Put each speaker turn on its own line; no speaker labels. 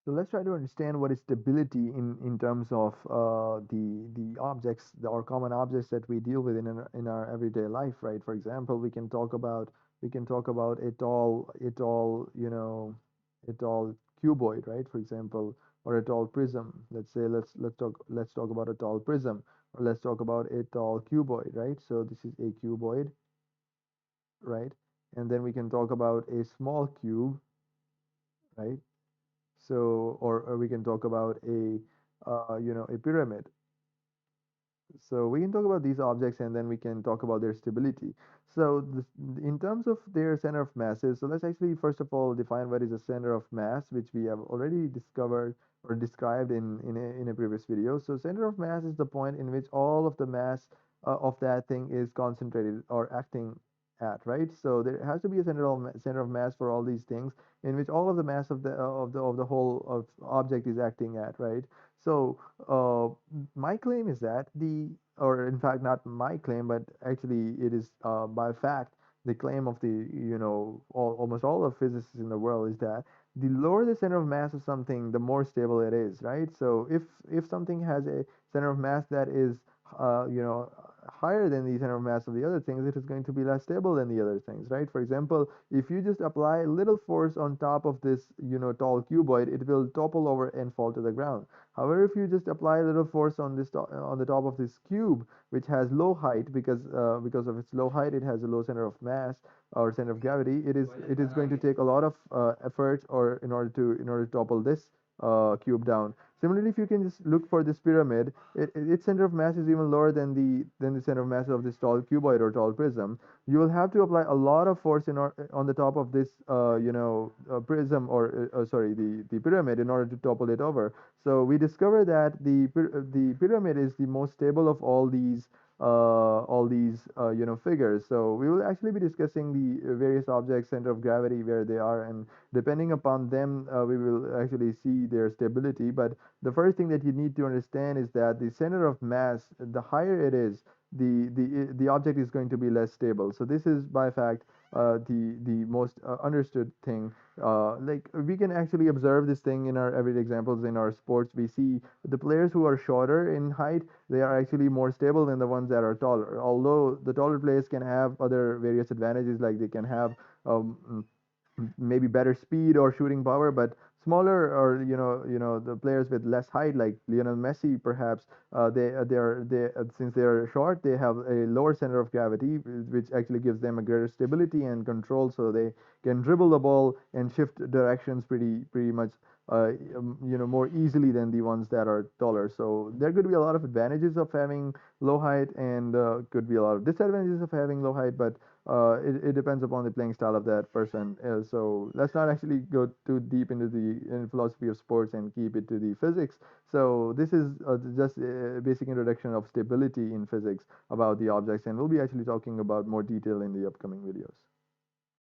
So let's try to understand what is stability in terms of the objects, or common objects that we deal with in our everyday life, right? For example, we can talk about a tall a tall cuboid, right? For example, or a tall prism. Let's say let's talk about a tall prism, or let's talk about a tall cuboid, right? So this is a cuboid, right? And then we can talk about a small cube, right? So, or we can talk about a pyramid. So we can talk about these objects, and then we can talk about their stability. So in terms of their center of masses, so let's actually first of all define what is a center of mass, which we have already discovered or described in a previous video. So center of mass is the point in which all of the mass of that thing is concentrated or acting at, right? So there has to be a center of mass for all these things, in which all of the mass of the whole of object is acting at, right? So my claim is that or in fact, not my claim, but actually it is by fact the claim of almost all of physicists in the world is that the lower the center of mass of something, the more stable it is, right? So if something has a center of mass that is higher than the center of mass of the other things, it is going to be less stable than the other things, right? For example, if you just apply little force on top of this tall cuboid, it will topple over and fall to the ground. However, if you just apply a little force on the top of this cube, which has low height, because of its low height, it has a low center of mass or center of gravity. It is going to take a lot of effort or in order to topple this cube down. Similarly, if you can just look for this pyramid, its center of mass is even lower than the center of mass of this tall cuboid or tall prism. You will have to apply a lot of force on the top of this prism, or sorry, the pyramid, in order to topple it over. So we discover that the pyramid is the most stable of all these figures. So we will actually be discussing the various objects center of gravity, where they are, and depending upon them, we will actually see their stability. But the first thing that you need to understand is that the center of mass, the higher it is, the object is going to be less stable. So this is by fact the most understood thing. Like we can actually observe this thing in our everyday examples in our sports. We see the players who are shorter in height, they are actually more stable than the ones that are taller. Although the taller players can have other various advantages, like they can have maybe better speed or shooting power, but smaller, or the players with less height, like Lionel Messi perhaps, since they are short, they have a lower center of gravity, which actually gives them a greater stability and control, so they can dribble the ball and shift directions pretty much more easily than the ones that are taller. So there could be a lot of advantages of having low height, and could be a lot of disadvantages of having low height, but it depends upon the playing style of that person. So let's not actually go too deep into the philosophy of sports and keep it to the physics. So this is just a basic introduction of stability in physics about the objects, and we'll be actually talking about more detail in the upcoming videos.